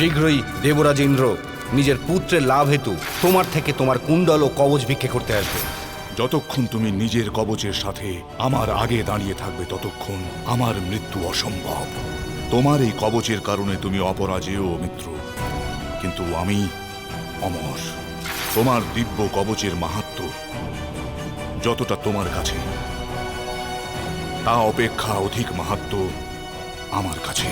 শীঘ্রই দেবরাজ ইন্দ্র নিজের পুত্রের লাভ হেতু তোমার থেকে তোমার কুণ্ডল ও কবচ ভিক্ষে করতে আসবে। যতক্ষণ তুমি নিজের কবচের সাথে আমার আগে দাঁড়িয়ে থাকবে ততক্ষণ আমার মৃত্যু অসম্ভব। তোমার এই কবচের কারণে তুমি অপরাজেয় মিত্র, কিন্তু আমি অমর। তোমার দিব্য কবচের মাহাত্ম্য যতটা তোমার কাছে, তা অপেক্ষা অধিক মাহাত্ম্য আমার কাছে।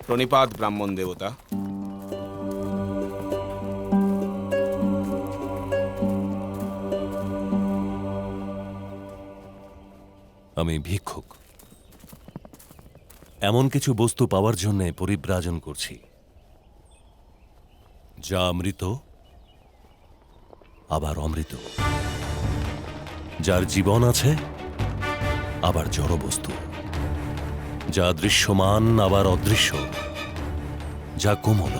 প্রণিপাত ব্রাহ্মণ দেবতা। আমি ভিক্ষুক, এমন কিছু বস্তু পাওয়ার জন্য পরিব্রাজন করছি যা মৃত আবার অমৃত, যার জীবন আছে আবার জড় বস্তু, যা দৃশ্যমান আবার অদৃশ্য, যা কোমল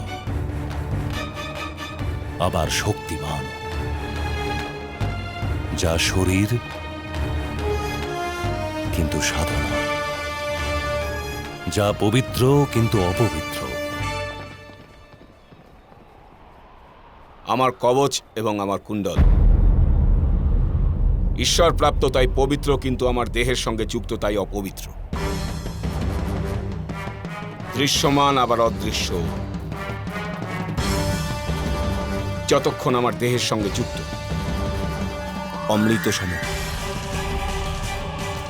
আবার শক্তিমান, যা শরীর কিন্তু সাধনা, যা পবিত্র কিন্তু অপবিত্র। আমার কবচ এবং আমার কুণ্ডল ঈশ্বর প্রাপ্ত, তাই পবিত্র, কিন্তু আমার দেহের সঙ্গে যুক্ত, তাই অপবিত্র। দৃশ্যমান আবার অদৃশ্য, যতক্ষণ আমার দেহের সঙ্গে যুক্ত অমৃত সম,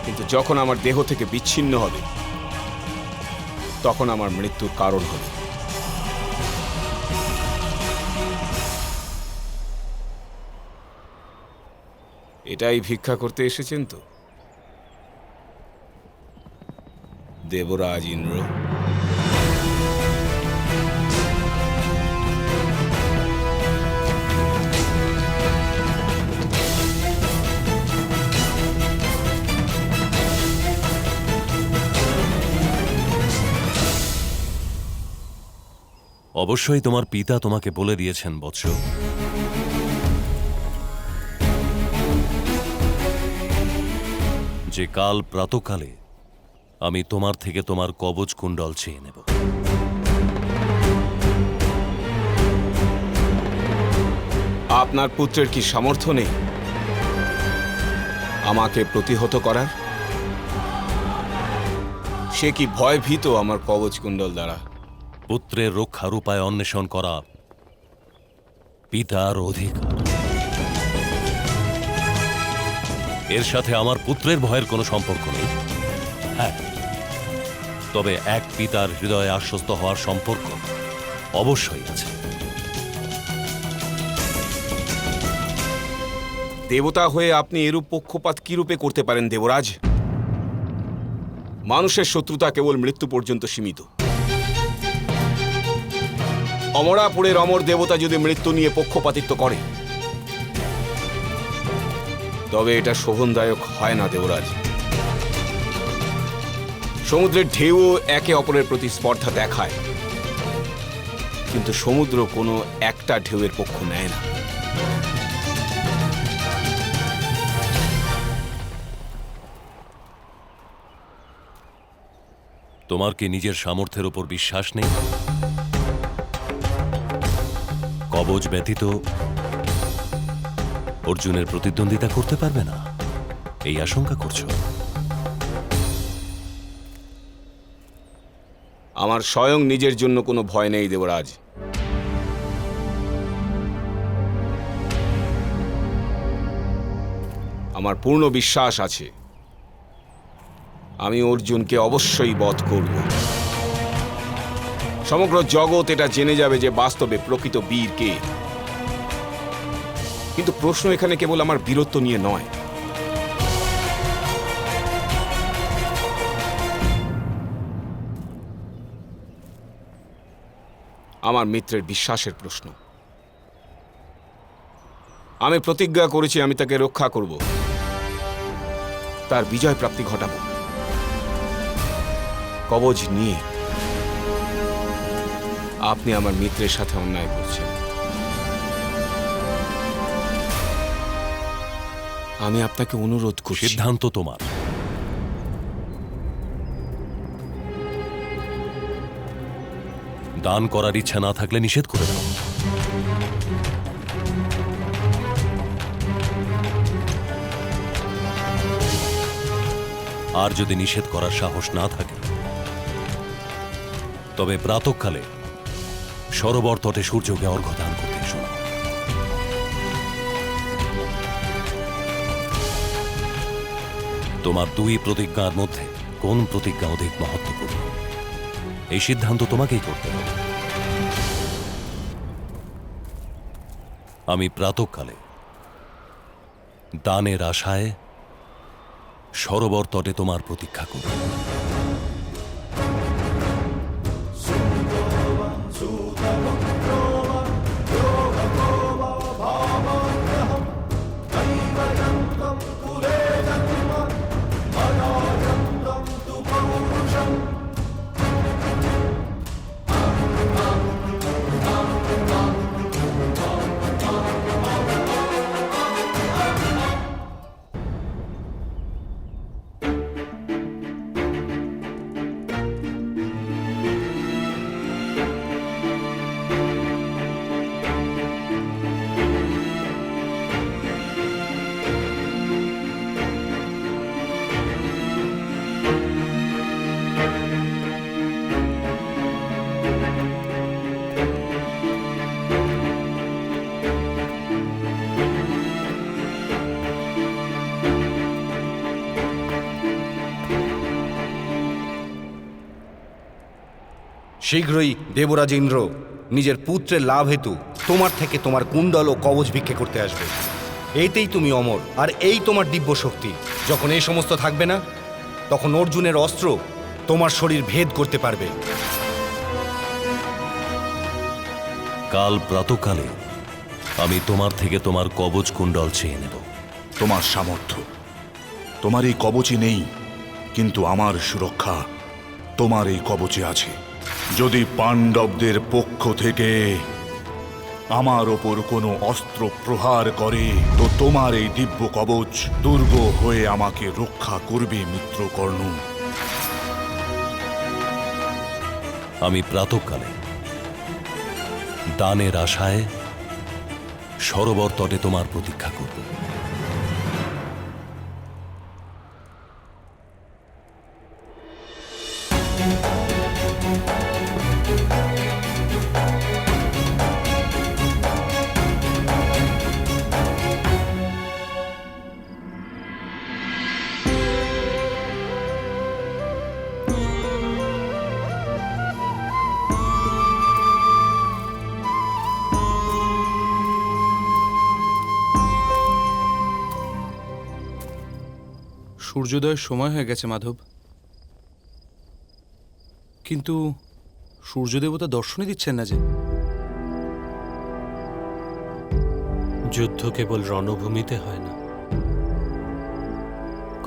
কিন্তু যখন আমার দেহ থেকে বিচ্ছিন্ন হবে তখন আমার মৃত্যুর কারণ হবে। এটাই ভিক্ষা করতে এসেছেন তো দেবরাজ ইন্দ্র? অবশ্যই তোমার পিতা তোমাকে বলে দিয়েছেন বৎস। যে কাল প্রাতকালে আমি তোমার থেকে তোমার কবচ কুণ্ডল চেয়ে নেব। আপনার পুত্রের কি সামর্থ্য নেই আমাকে প্রতিহত করার? সে কি ভয়ভীত আমার কবচ কুণ্ডল দ্বারা? পুত্রের রক্ষার উপায় অন্বেষণ করা পিতার অধিকার। এর সাথে আমার পুত্রের ভয়ের কোনো সম্পর্ক নেই। হ্যাঁ, তবে এক পিতার হৃদয়ে আশ্বস্ত হওয়ার সম্পর্ক অবশ্যই আছে। দেবতা হয়ে আপনি এরূপ পক্ষপাত কি রূপে করতে পারেন দেবরাজ? মানুষের শত্রুতা কেবল মৃত্যু পর্যন্ত সীমিত। অমরাপুরের অমর দেবতা যদি মৃত্যু নিয়ে পক্ষপাতিত্ব করে তবে এটা শোভনদায়ক হয় না দেবরাজ। সমুদ্রের ঢেউও একে অপরের প্রতি স্পর্ধা দেখায়, কিন্তু সমুদ্র কোনো একটা ঢেউয়ের পক্ষ নেয় না। তোমার কি নিজের সামর্থ্যের উপর বিশ্বাস নেই? কবচ ব্যতীত অর্জুনের প্রতিদ্বন্দ্বিতা করতে পারবে না, এই আশঙ্কা করছো? আমার স্বয়ং নিজের জন্য কোনো ভয় নেই দেবরাজ। আমার পূর্ণ বিশ্বাস আছে আমি অর্জুনকে অবশ্যই বধ করব। সমগ্র জগৎ এটা জেনে যাবে যে বাস্তবে প্রকৃত বীর কে। কিন্তু প্রশ্ন এখানে কেবল আমার বীরত্ব নিয়ে নয়, আমার মিত্রের বিশ্বাসের প্রশ্ন। আমি প্রতিজ্ঞা করেছি আমি তাকে রক্ষা করব, তার বিজয় প্রাপ্তি ঘটাবো। কবচ নিয়ে আপনি আমার মিত্রের সাথে অন্যায় করছেন। আমি আপনাকে অনুরোধ করছি। সিদ্ধান্ত তোমার। দান করার ইচ্ছা না থাকলে নিষেধ করে দাও। আর যদি নিষেধ করার সাহস না থাকে তবে প্রাতঃকালে সরোবর তটে সূর্যকে অর্ঘ্য দান করতে এসো। তোমার দুই প্রতিজ্ঞার মধ্যে কোন প্রতিজ্ঞা অধিক মহত্বপূর্ণ, এই সিদ্ধান্ত তোমাকেই করতে হবে। আমি প্রাতঃকালে দানের আশায় সরোবর তটে তোমার প্রতীক্ষা করব। শীঘ্রই দেবরাজ ইন্দ্র নিজের পুত্রের লাভ হেতু তোমার থেকে তোমার কুণ্ডল ও কবচ ভিক্ষে করতে আসবে। এইতেই তুমি অমর, আর এই তোমার দিব্য শক্তি। যখন এই সমস্ত থাকবে না, তখন অর্জুনের অস্ত্র তোমার শরীর ভেদ করতে পারবে। কাল প্রাতঃকালে আমি তোমার থেকে তোমার কবচ কুণ্ডল চেয়ে নেব। তোমার সামর্থ্য তোমার এই কবচে নেই, কিন্তু আমার সুরক্ষা তোমার এই কবচে আছে। যদি পাণ্ডবদের পক্ষ থেকে আমার ওপর কোনো অস্ত্র প্রহার করে, তো তোমার এই দিব্য কবচ দুর্গ হয়ে আমাকে রক্ষা করবে মিত্রকর্ণ। আমি প্রাতঃকালে দানের আশায় সরোবর তটে তোমার প্রতীক্ষা করব। সূর্যোদয়ের সময় হয়ে গেছে মাধব, কিন্তু সূর্যদেবতা দর্শনই দিচ্ছেন না যে। যুদ্ধ কেবল রণভূমিতে হয় না,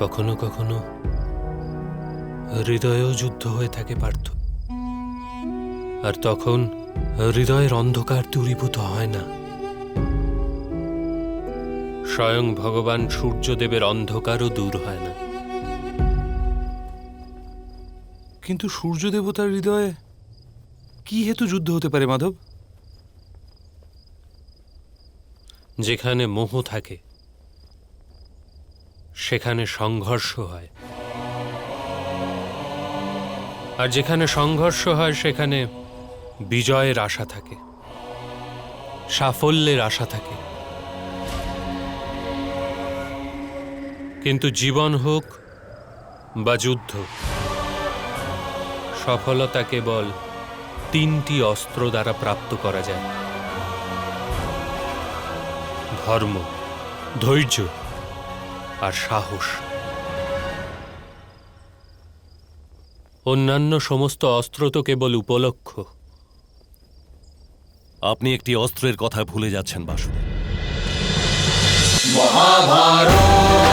কখনো কখনো হৃদয়েও যুদ্ধ হয়ে থাকে পার্থ। আর তখন হৃদয়ের অন্ধকার দূরীভূত হয় না। স্বয়ং ভগবান সূর্যদেবের অন্ধকারও দূর হয় না। কিন্তু সূর্য দেবতার হৃদয়ে কি হেতু যুদ্ধ হতে পারে মাধব? যেখানে মোহ থাকে সেখানে সংঘর্ষ হয়, আর যেখানে সংঘর্ষ হয় সেখানে বিজয়ের আশা থাকে, সাফল্যের আশা থাকে। কিন্তু জীবন হোক বা যুদ্ধ, সফলতা কেবল 3টি অস্ত্র দ্বারা প্রাপ্ত করা যায়: ধর্ম, ধৈর্য আর সাহস। অন্যান্য সমস্ত অস্ত্র তো কেবল উপলক্ষ। আপনি একটি অস্ত্রের কথা ভুলে যাচ্ছেন বাসুদেব। মহাভারত